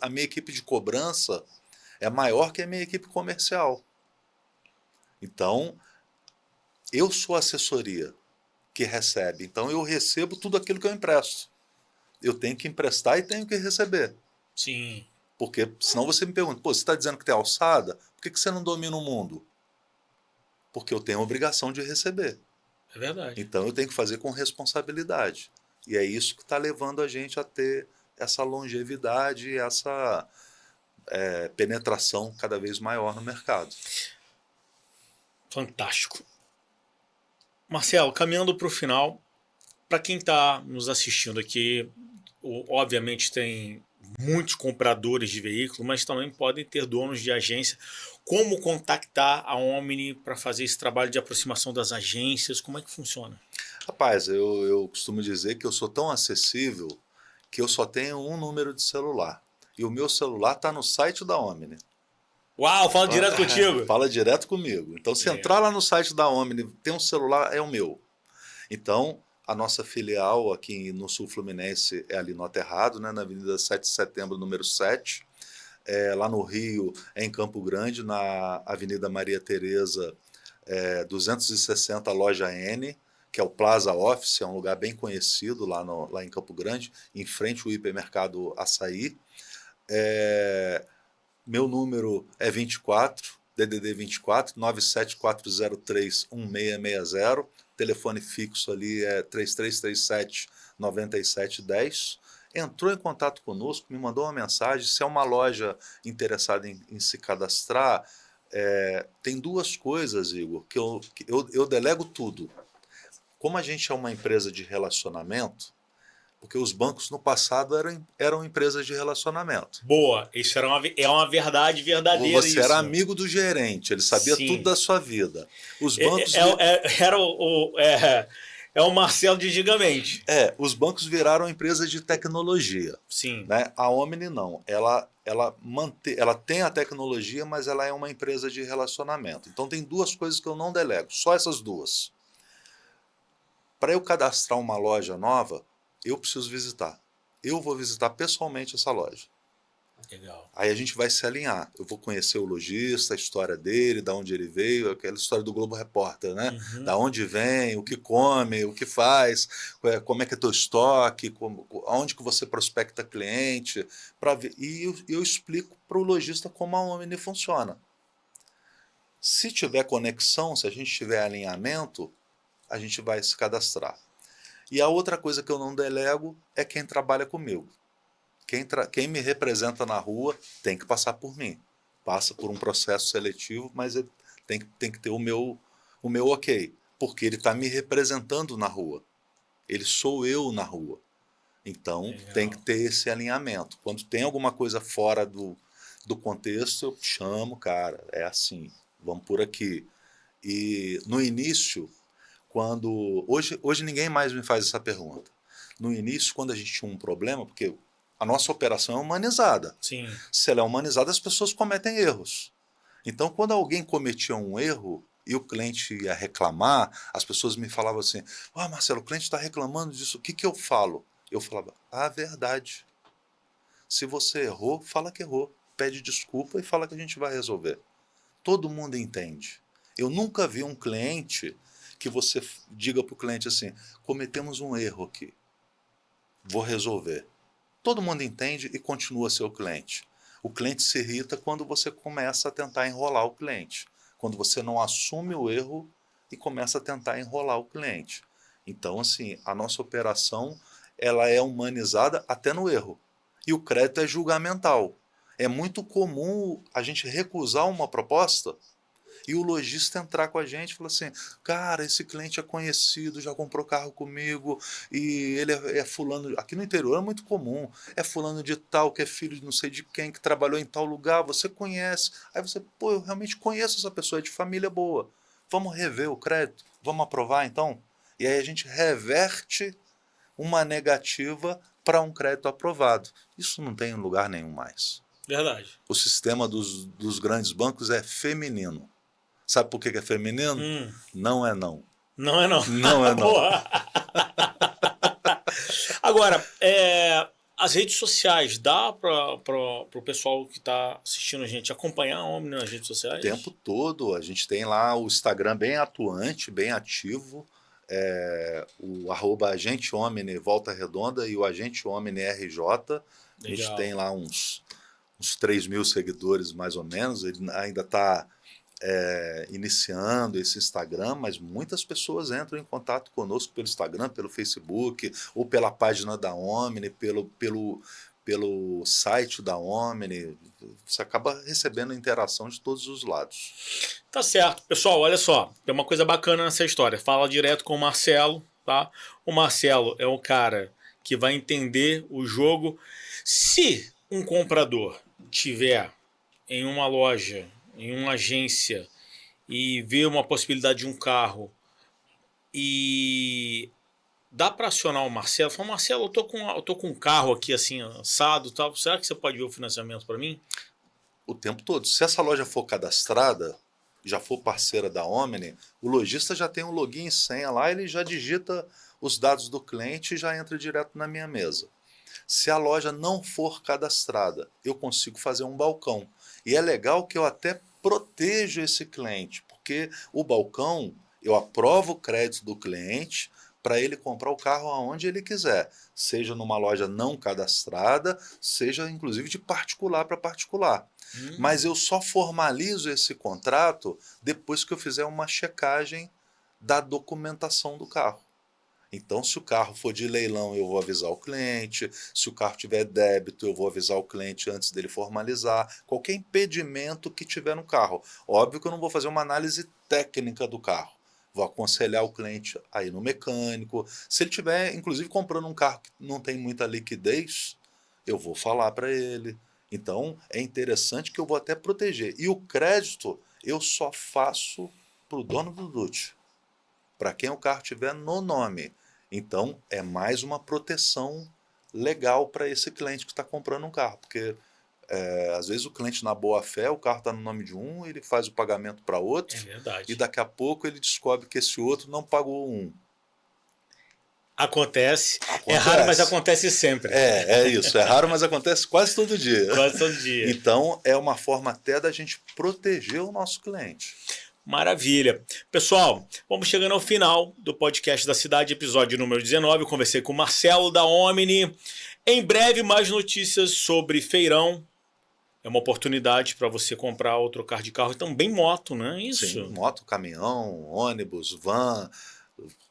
a minha equipe de cobrança é maior que a minha equipe comercial. Então, eu sou a assessoria que recebe. Então, eu recebo tudo aquilo que eu empresto. Eu tenho que emprestar e tenho que receber. Sim. Porque senão você me pergunta, você está dizendo que tem alçada? Por que você não domina o mundo? Porque eu tenho a obrigação de receber. É verdade. Então eu tenho que fazer com responsabilidade. E é isso que está levando a gente a ter essa longevidade e essa penetração cada vez maior no mercado. Fantástico. Marcelo, caminhando para o final, para quem está nos assistindo aqui, obviamente tem muitos compradores de veículos, mas também podem ter donos de agência. Como contactar a Omni para fazer esse trabalho de aproximação das agências? Como é que funciona? Rapaz, eu costumo dizer que eu sou tão acessível que eu só tenho um número de celular. E o meu celular está no site da Omni. Uau, fala direto contigo. Fala direto comigo. Então, se entrar lá no site da Omni, tem um celular, é o meu. Então, a nossa filial aqui no Sul Fluminense é ali no Aterrado, né, na Avenida 7 de Setembro, número 7. Lá no Rio, é em Campo Grande, na Avenida Maria Tereza, 260, loja N, que é o Plaza Office, é um lugar bem conhecido lá em Campo Grande, em frente ao hipermercado Açaí. Meu número é 24, DDD 24, 97403 1660. Telefone fixo ali é 3337 9710. Entrou em contato conosco, me mandou uma mensagem. Se é uma loja interessada em se cadastrar, tem duas coisas, Igor, que eu delego tudo. Como a gente é uma empresa de relacionamento, porque os bancos no passado eram empresas de relacionamento. Boa, isso é uma verdade verdadeira. Você isso. era amigo do gerente, ele sabia Sim. tudo da sua vida. Os bancos é o Marcelo de antigamente. os bancos viraram empresas de tecnologia. Sim. Né? A Omni não. Ela tem a tecnologia, mas ela é uma empresa de relacionamento. Então tem duas coisas que eu não delego, só essas duas. Para eu cadastrar uma loja nova, eu preciso visitar. Eu vou visitar pessoalmente essa loja. Legal. Aí a gente vai se alinhar. Eu vou conhecer o lojista, a história dele, da onde ele veio, aquela história do Globo Repórter, né? Uhum. Da onde vem, o que come, o que faz, como é que é teu estoque, aonde que você prospecta cliente, para ver. E eu explico para o lojista como a Omni funciona. Se tiver conexão, se a gente tiver alinhamento, a gente vai se cadastrar. E a outra coisa que eu não delego é quem trabalha comigo. Quem me representa na rua tem que passar por mim. Passa por um processo seletivo, mas ele tem que ter o meu ok. Porque ele está me representando na rua. Ele sou eu na rua. Então tem que Legal. ter esse alinhamento. Quando tem alguma coisa fora do contexto, eu chamo, cara, é assim, vamos por aqui. E no início, hoje ninguém mais me faz essa pergunta. No início, quando a gente tinha um problema, porque a nossa operação é humanizada. Sim. Se ela é humanizada, as pessoas cometem erros. Então, quando alguém cometia um erro e o cliente ia reclamar, as pessoas me falavam assim: "Ah, Marcelo, o cliente está reclamando disso, o que que eu falo?" Eu falava: "A verdade. Se você errou, fala que errou. Pede desculpa e fala que a gente vai resolver." Todo mundo entende. Eu nunca vi um cliente que você diga para o cliente assim: "Cometemos um erro aqui, vou resolver." Todo mundo entende e continua seu cliente. O cliente se irrita quando você começa a tentar enrolar o cliente, quando você não assume o erro e começa a tentar enrolar o cliente. Então, assim, a nossa operação ela é humanizada até no erro. E o crédito é julgamental. É muito comum a gente recusar uma proposta e o lojista entrar com a gente e falar assim: "Cara, esse cliente é conhecido, já comprou carro comigo e ele é fulano." Aqui no interior é muito comum. "É fulano de tal, que é filho de não sei de quem, que trabalhou em tal lugar, você conhece." Aí você: "Pô, eu realmente conheço essa pessoa, é de família boa. Vamos rever o crédito? Vamos aprovar então?" E aí a gente reverte uma negativa para um crédito aprovado. Isso não tem em lugar nenhum mais. Verdade. O sistema dos grandes bancos é feminino. Sabe por que é feminino? Hum. Não é não. Não é não. Não é não. Boa. Agora, as redes sociais, dá para o pessoal que está assistindo a gente acompanhar a Omni nas redes O tempo sociais? todo a gente tem lá o Instagram bem atuante, bem ativo. O @agente Omni Volta Redonda e o agente Omni RJ. A gente tem Legal. lá uns 3.000 seguidores mais ou menos. Ele ainda está iniciando esse Instagram, mas muitas pessoas entram em contato conosco pelo Instagram, pelo Facebook, ou pela página da Omni, pelo site da Omni. Você acaba recebendo interação de todos os lados. Tá certo. Pessoal, olha só, tem uma coisa bacana nessa história. Fala direto com o Marcelo, tá? O Marcelo é um cara que vai entender o jogo. Se um comprador tiver em uma loja, em uma agência, e vê uma possibilidade de um carro e dá para acionar o Marcelo, fala: "Marcelo, eu tô com um carro aqui assim assado, tal. Será que você pode ver o financiamento para mim?" O tempo todo. Se essa loja for cadastrada, já for parceira da Omni, o lojista já tem um login e senha lá, ele já digita os dados do cliente e já entra direto na minha mesa. Se a loja não for cadastrada, eu consigo fazer um balcão. E é legal que eu até protejo esse cliente, porque o balcão, eu aprovo o crédito do cliente para ele comprar o carro aonde ele quiser, seja numa loja não cadastrada, seja inclusive de particular para particular. Mas eu só formalizo esse contrato depois que eu fizer uma checagem da documentação do carro. Então, se o carro for de leilão, eu vou avisar o cliente. Se o carro tiver débito, eu vou avisar o cliente antes dele formalizar. Qualquer impedimento que tiver no carro. Óbvio que eu não vou fazer uma análise técnica do carro. Vou aconselhar o cliente a ir no mecânico. Se ele tiver, inclusive, comprando um carro que não tem muita liquidez, eu vou falar para ele. Então, é interessante que eu vou até proteger. E o crédito, eu só faço para o dono do DUT, para quem o carro tiver no nome. Então, é mais uma proteção legal para esse cliente que está comprando um carro, porque às vezes o cliente na boa fé, o carro está no nome de um, ele faz o pagamento para É outro e verdade. daqui a pouco ele descobre que esse outro não pagou um. Acontece. É raro, mas acontece sempre. É isso. É raro, mas acontece quase todo dia. Quase todo dia. Então, é uma forma até da gente proteger o nosso cliente. Maravilha. Pessoal, vamos chegando ao final do podcast da Cidade, episódio número 19. Eu conversei com o Marcelo da Omni. Em breve, mais notícias sobre feirão. É uma oportunidade para você comprar ou trocar de carro e também moto, não é isso? Sim, moto, caminhão, ônibus, van,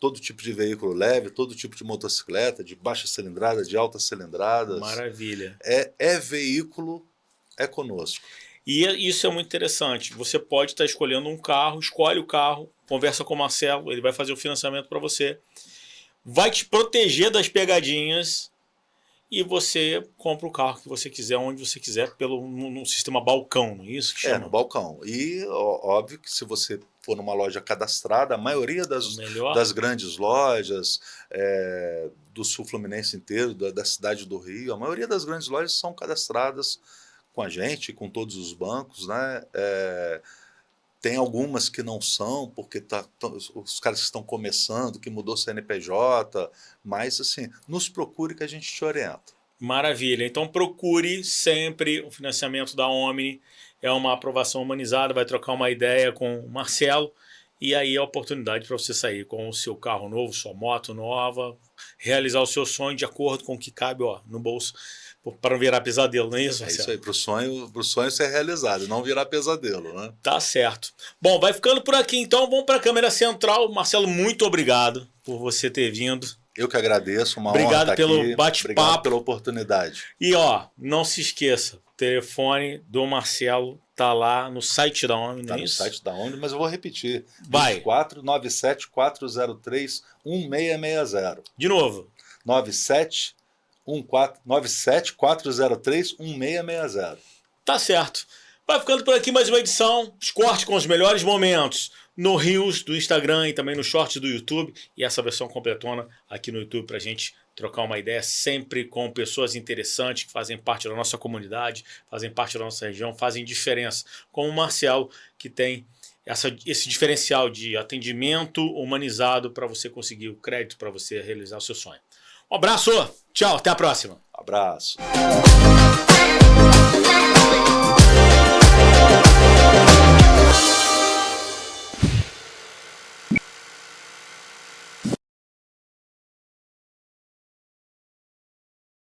todo tipo de veículo leve, todo tipo de motocicleta, de baixa cilindrada, de alta cilindrada. Maravilha. É veículo, é conosco. E isso é muito interessante. Você pode estar escolhendo um carro, escolhe o carro, conversa com o Marcelo, ele vai fazer o financiamento para você, vai te proteger das pegadinhas e você compra o carro que você quiser, onde você quiser, no sistema balcão, não é isso que chama? No balcão. E óbvio que se você for numa loja cadastrada, a maioria das grandes lojas do sul fluminense inteiro, da cidade do Rio, a maioria das grandes lojas são cadastradas com a gente, com todos os bancos, né? Tem algumas que não são, porque os caras que estão começando, que mudou CNPJ, mas assim, nos procure que a gente te orienta. Maravilha. Então procure sempre o financiamento da Omni. É uma aprovação humanizada, vai trocar uma ideia com o Marcelo e aí é a oportunidade para você sair com o seu carro novo, sua moto nova, realizar o seu sonho de acordo com o que cabe no bolso, para não virar pesadelo, não é isso, Marcelo? É isso aí, para o sonho ser realizado, não virar pesadelo, né? Tá certo. Bom, vai ficando por aqui então, vamos para a câmera central. Marcelo, muito obrigado por você ter vindo. Eu que agradeço, uma obrigado honra estar pelo aqui. bate-papo. Obrigado pela oportunidade. E não se esqueça, o telefone do Marcelo tá lá no site da Omni, Tá não é no isso? site da Omni, mas eu vou repetir. Vai. 2497 403 1660. De novo. 97 403 1660. Tá certo. Vai ficando por aqui mais uma edição. Os cortes com os melhores momentos no Reels do Instagram e também no Shorts do YouTube. E essa versão completona aqui no YouTube pra gente trocar uma ideia sempre com pessoas interessantes que fazem parte da nossa comunidade, fazem parte da nossa região, fazem diferença. Como o Marcelo, que tem esse diferencial de atendimento humanizado para você conseguir o crédito para você realizar o seu sonho. Um abraço, tchau, até a próxima. Abraço.